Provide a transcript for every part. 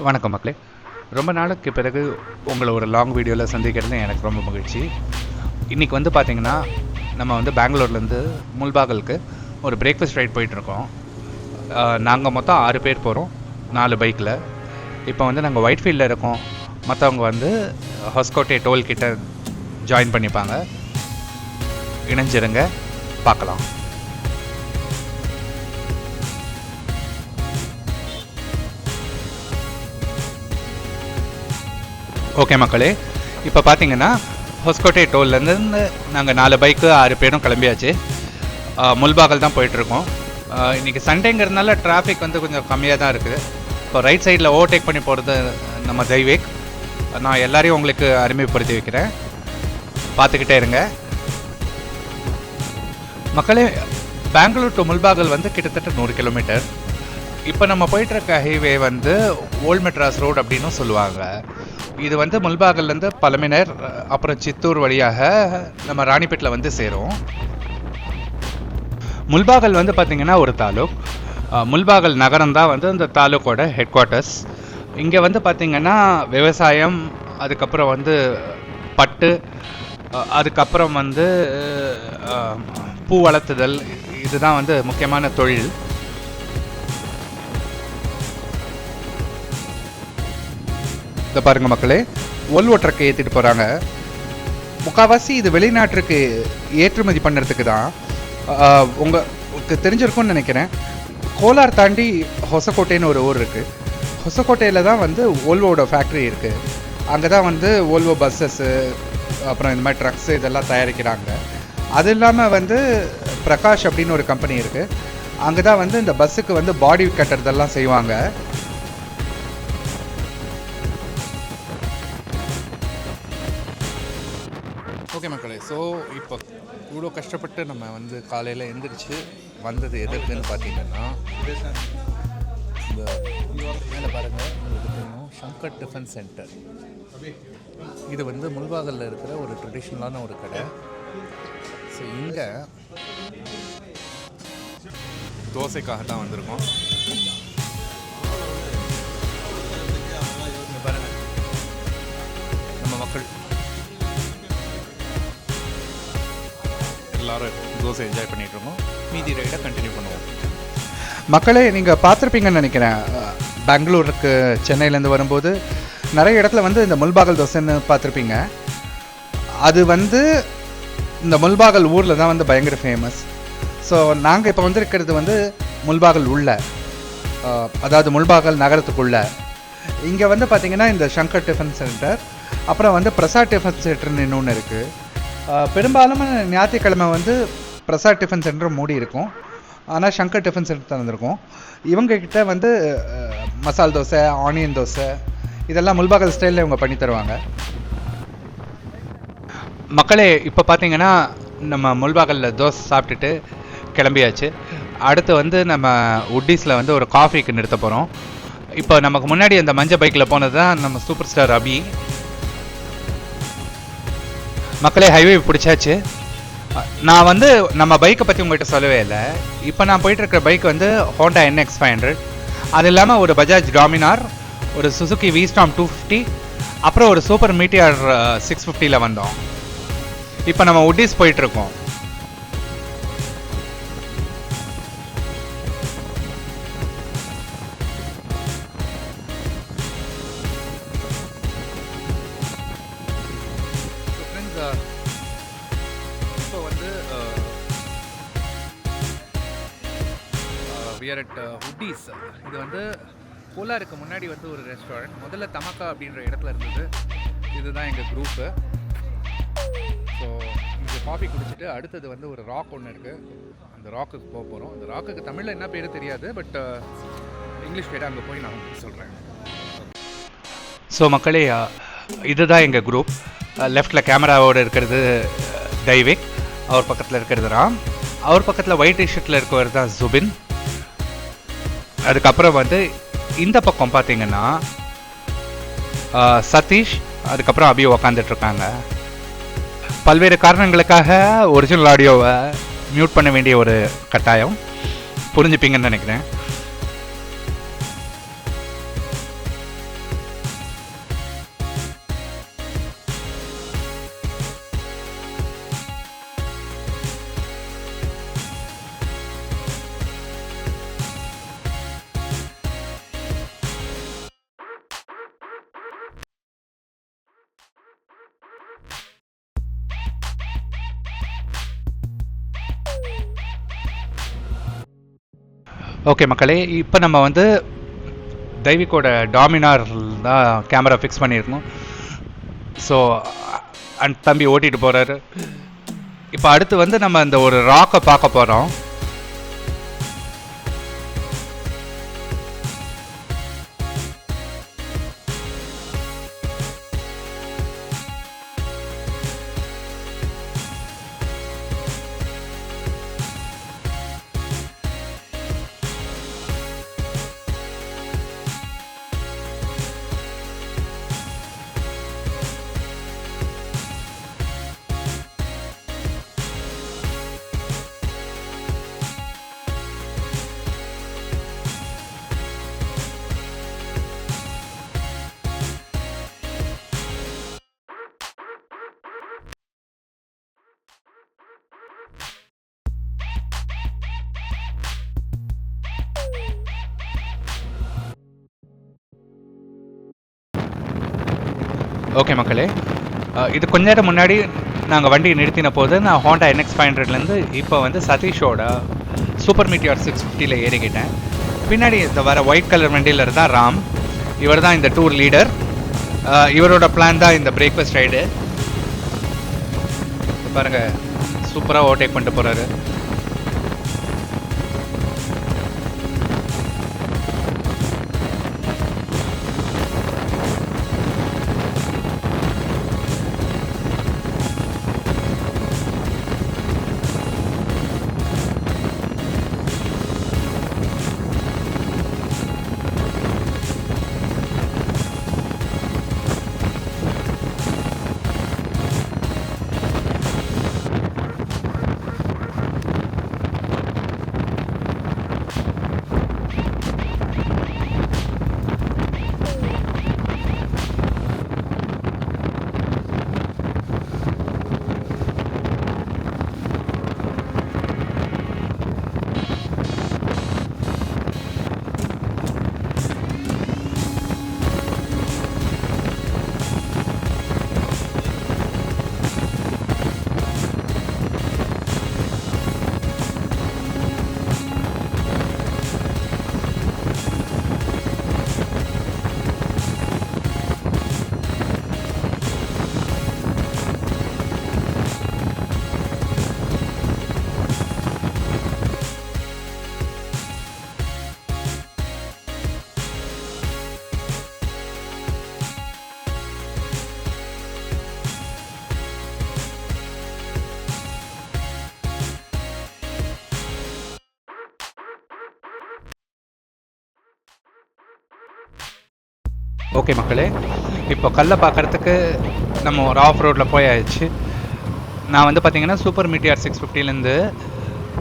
வணக்கம் மக்களே. ரொம்ப நாளுக்கு பிறகு உங்களை ஒரு லாங் வீடியோவில் சந்திக்கிறது எனக்கு ரொம்ப மகிழ்ச்சி. இன்றைக்கி வந்து பார்த்திங்கன்னா நம்ம வந்து பெங்களூர்லேருந்து முல்பாகலுக்கு ஒரு பிரேக்ஃபாஸ்ட் ரைட் போயிட்டுருக்கோம். நாங்கள் மொத்தம் 6 பேர் போகிறோம், 4 பைக்கில். இப்போ வந்து நாங்கள் ஒயிட் ஃபீல்டில் இருக்கோம். மற்றவங்க வந்து ஹொஸ்கோட்டே டோல்கிட்ட ஜாயின் பண்ணிப்பாங்க. இணைஞ்சிருங்க, பார்க்கலாம். ஓகே மக்களே, இப்போ பார்த்தீங்கன்னா ஹொஸ்கோட்டே டோல்லேருந்து நாங்கள் 4 பைக்கு 6 பேரும் கிளம்பியாச்சு. முல்பாகல் தான் போயிட்டுருக்கோம். இன்றைக்கி சண்டேங்கிறதுனால டிராஃபிக் வந்து கொஞ்சம் கம்மியாக தான் இருக்குது. இப்போ ரைட் சைடில் ஓவர்டேக் பண்ணி போகிறது நம்ம தைவேக். நான் எல்லாரையும் உங்களுக்கு அறிமுகப்படுத்தி வைக்கிறேன், பார்த்துக்கிட்டே இருங்க மக்களே. பெங்களூர் டு முல்பாகல் வந்து கிட்டத்தட்ட 100 கிலோமீட்டர். இப்போ நம்ம போயிட்டுருக்க ஹைவே வந்து ஓல்ட் மெட்ராஸ் ரோடு அப்படின்னு சொல்லுவாங்க. இது வந்து முல்பாகல்லேருந்து பழமினர் அப்புறம் சித்தூர் வழியாக நம்ம ராணிப்பேட்டில் வந்து சேரும். முல்பாகல் வந்து பார்த்திங்கன்னா ஒரு தாலுக். முல்பாகல் நகரம் தான் வந்து இந்த தாலுக்கோட ஹெட் குவார்ட்டர்ஸ். இங்கே வந்து பார்த்திங்கன்னா விவசாயம், அதுக்கப்புறம் வந்து பட்டு, அதுக்கப்புறம் வந்து பூ வளர்த்துதல், இதுதான் வந்து முக்கியமான தொழில். இதை பாருங்கள் மக்களே, ஓல்வோ ட்ரக்கை ஏற்றிட்டு போகிறாங்க. முக்கால்வாசி இது வெளிநாட்டுக்கு ஏற்றுமதி பண்ணுறதுக்கு தான். உங்களுக்கு தெரிஞ்சிருக்கும்னு நினைக்கிறேன், கோலார் தாண்டி ஹொசக்கோட்டைன்னு ஒரு ஊர் இருக்குது. ஹொசக்கோட்டையில் தான் வந்து ஓல்வோட ஃபேக்ட்ரி இருக்குது. அங்கே தான் வந்து ஓல்வோ பஸ்ஸஸ்ஸு, அப்புறம் இந்த மாதிரி ட்ரக்ஸு இதெல்லாம் தயாரிக்கிறாங்க. அது இல்லாமல் வந்து பிரகாஷ் அப்படின்னு ஒரு கம்பெனி இருக்குது. அங்கே தான் வந்து இந்த பஸ்ஸுக்கு வந்து பாடி கட்டுறதெல்லாம் செய்வாங்க. ஓகே மக்களே, ஸோ இப்போ இவ்வளோ கஷ்டப்பட்டு நம்ம வந்து காலையில் எழுந்திரிச்சு வந்தது எதுக்குன்னு பார்த்தீங்கன்னா, இந்த மேலே பாருங்கள், உங்களுக்கு தெரியும் சங்கர் டிஃபன் சென்டர். இது வந்து முல்பாகலில் இருக்கிற ஒரு ட்ரெடிஷ்னலான ஒரு கடை. ஸோ இங்கே தோசைக்காக தான் வந்திருக்கோம். இங்கே பாருங்கள், நம்ம மக்கள் எல்லாரும் தோசை என்ஜாய் பண்ணிட்டு இருக்கோம். மீதி ரைடை கண்டினியூ பண்ணுவோம். மக்களே, நீங்கள் பார்த்துருப்பீங்கன்னு நினைக்கிறேன், பெங்களூருக்கு சென்னையிலேருந்து வரும்போது நிறைய இடத்துல வந்து இந்த முல்பாகல் தோசைன்னு பார்த்துருப்பீங்க. அது வந்து இந்த முல்பாகல் ஊரில் தான் வந்து பயங்கர ஃபேமஸ். ஸோ நாங்கள் இப்போ வந்திருக்கிறது வந்து முல்பாகல் உள்ள, அதாவது முல்பாகல் நகரத்துக்குள்ள. இங்கே வந்து பார்த்திங்கன்னா இந்த சங்கர் டிஃபன் சென்டர், அப்புறம் வந்து பிரசாத் டிஃபன் சென்டர்னு இன்னொன்று இருக்குது. பெரும்பாலும் ஞாயிற்றுக்கிழமை வந்து பிரசாத் டிஃபன் சென்டர் மூடி இருக்கும், ஆனால் சங்கர் டிஃபன் சென்டர் திறந்துருக்கும். இவங்கக்கிட்ட வந்து மசால் தோசை, ஆனியன் தோசை, இதெல்லாம் முல்பாகல் ஸ்டைலில் இவங்க பண்ணி தருவாங்க. மக்களே, இப்போ பார்த்தீங்கன்னா நம்ம முல்பாகலில் தோசை சாப்பிட்டுட்டு கிளம்பியாச்சு. அடுத்து வந்து நம்ம உட்டீஸில் வந்து ஒரு காஃபிக்கு நிறுத்த போகிறோம். இப்போ நமக்கு முன்னாடி அந்த மஞ்சள் பைக்கில் போனது தான் நம்ம சூப்பர் ஸ்டார் அபி. மக்களே, ஹைவே பிடிச்சாச்சு. நான் வந்து நம்ம பைக்கை பற்றி உங்கள்கிட்ட சொல்லவே இல்லை. இப்போ நான் போயிட்டுருக்கிற பைக் வந்து ஹோண்டா NX 500. அது இல்லாமல் ஒரு பஜாஜ் டாமினார், ஒரு சுசுகி V-Storm 250, அப்புறம் ஒரு சூப்பர் மீட்டியார் 650ல் வந்தோம். இப்போ நம்ம உட்டீஸ் போயிட்டுருக்கோம். இப்போ வந்து we are at உட்டீஸ். இது வந்து கோலாருக்கு முன்னாடி வந்து ஒரு ரெஸ்டாரண்ட். முதல்ல தமக்கா அப்படின்ற இடத்துல இருந்தது. இதுதான் எங்கள் குரூப்பு. ஸோ இங்கே காஃபி குடிச்சிட்டு அடுத்தது வந்து ஒரு ராக் ஒன்று இருக்குது, அந்த ராக்குக்கு போக போகிறோம். அந்த ராக்குக்கு தமிழில் என்ன பேர் தெரியாது, பட் இங்கிலீஷ் பேர் அங்கே போய் நான் சொல்கிறேன். ஸோ மக்களே, இதுதான் எங்கள் குரூப். லெஃப்டில் கேமராவோடு இருக்கிறது தைவேக், அவர் பக்கத்தில் இருக்கிறது ராம், அவர் பக்கத்தில் ஒயிட் டிஷர்ட்டில் இருக்கிறது தான் ஜுபின். அதுக்கப்புறம் வந்து இந்த பக்கம் பார்த்தீங்கன்னா சதீஷ், அதுக்கப்புறம் அபி உக்காந்துட்ருக்காங்க. பல்வேறு காரணங்களுக்காக ஒரிஜினல் ஆடியோவை மியூட் பண்ண வேண்டிய ஒரு கட்டாயம், புரிஞ்சுப்பீங்கன்னு நினைக்கிறேன். ஓகே மக்களே, இப்போ நம்ம வந்து தைவிக்கோட டாமினார் தான் கேமரா ஃபிக்ஸ் பண்ணியிருக்கோம். ஸோ அண்ட் தம்பி ஓட்டிகிட்டு போகிறாரு. இப்போ அடுத்து வந்து நம்ம இந்த ஒரு ராக்கை பார்க்க போகிறோம். ஓகே மக்களே, இது கொஞ்ச நேரம் முன்னாடி நாங்கள் வண்டியை நிறுத்தின போது நான் ஹோண்டா NX 500லேருந்து இப்போ வந்து சதீஷோட சூப்பர் மீட்டியார் 650 ஏறிக்கிட்டேன். பின்னாடி இந்த வர ஒயிட் கலர் வண்டியில் இருந்தால் ராம். இவர் தான் இந்த டூர் லீடர். இவரோட பிளான் தான் இந்த பிரேக்ஃபாஸ்ட் ரைடு. பாருங்கள், சூப்பராக ஓவர்டேக் பண்ணிட்டு போகிறாரு. ஓகே மக்களே, இப்போ கல்லை பார்க்குறதுக்கு நம்ம ஒரு ஆஃப் ரோட்டில் போயாச்சு. நான் வந்து பார்த்தீங்கன்னா சூப்பர் மீட்டியார் 650லேருந்து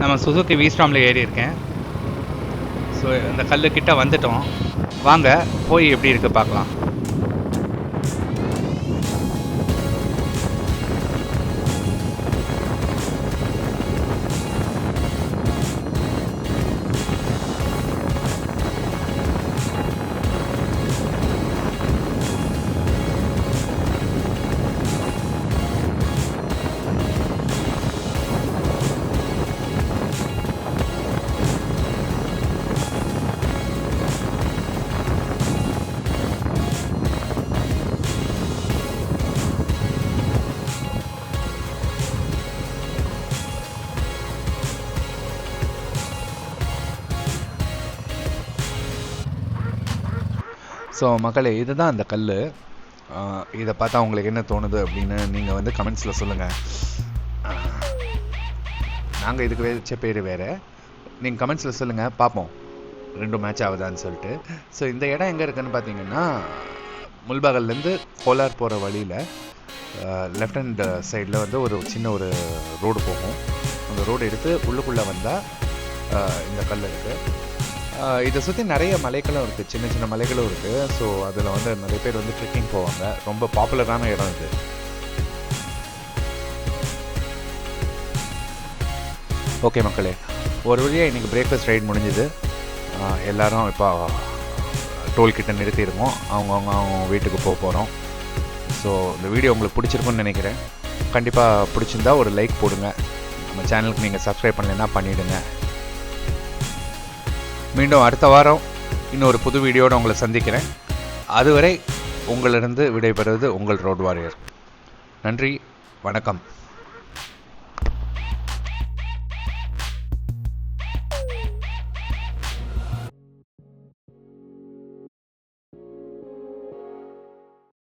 நம்ம சுசுகி வீஸ்டாமில் ஏறி இருக்கேன். ஸோ இந்த கல்லுக்கிட்ட வந்துட்டோம். வாங்க போய் எப்படி இருக்குது பார்க்கலாம். ஸோ மக்களே, இதுதான் அந்த கல். இதை பார்த்தா உங்களுக்கு என்ன தோணுது அப்படின்னு நீங்கள் வந்து கமெண்ட்ஸில் சொல்லுங்கள். நாங்கள் இதுக்கு வச்ச பேர் வேறு. நீங்கள் கமெண்ட்ஸில் சொல்லுங்கள், பார்ப்போம் ரெண்டும் மேட்ச் ஆகுதான்னு சொல்லிட்டு. ஸோ இந்த இடம் எங்கே இருக்குதுன்னு பார்த்தீங்கன்னா, முல்பாகல்லேருந்து கோலார் போகிற வழியில் லெஃப்ட் ஹேண்ட் சைடில் வந்து ஒரு சின்ன ஒரு ரோடு போகும். அந்த ரோடு எடுத்து உள்ளுக்குள்ளே வந்தால் இந்த கல் இருக்குது. இதை சுற்றி நிறைய மலைகளும் இருக்குது, சின்ன சின்ன மலைகளும் இருக்குது. ஸோ அதில் வந்து நிறைய பேர் வந்து ட்ரெக்கிங் போவாங்க. ரொம்ப பாப்புலரான இடம் இது. ஓகே மக்களே, ஒரு வழியாக இன்றைக்கி பிரேக்ஃபாஸ்ட் ரைட் முடிஞ்சுது. எல்லோரும் இப்போ டோல்கிட்ட நிறுத்திடுவோம். அவங்க வீட்டுக்கு போக போகிறோம். ஸோ இந்த வீடியோ உங்களுக்கு பிடிச்சிருக்குன்னு நினைக்கிறேன். கண்டிப்பாக பிடிச்சிருந்தா ஒரு லைக் போடுங்க. நம்ம சேனலுக்கு நீங்கள் சப்ஸ்கிரைப் பண்ணலைன்னா பண்ணிவிடுங்க. மீண்டும் அடுத்த வாரம் இன்னொரு புது வீடியோடு உங்களை சந்திக்கிறேன். அதுவரை உங்களிருந்து விடைபெறுவது உங்கள் ரோட் வாரியர். நன்றி, வணக்கம்.